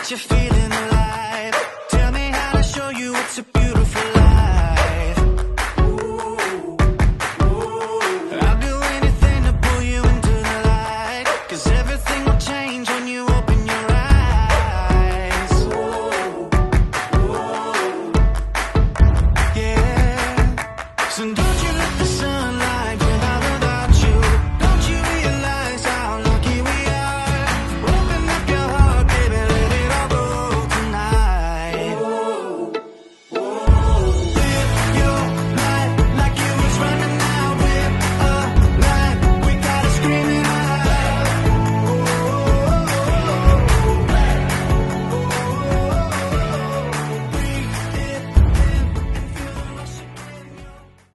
that you're feeling alive. Tell me how to show you it's a beautiful life. I'll do anything to pull you into the light, 'cause everything will change when you open your eyes. Yeah. So don't you let the sun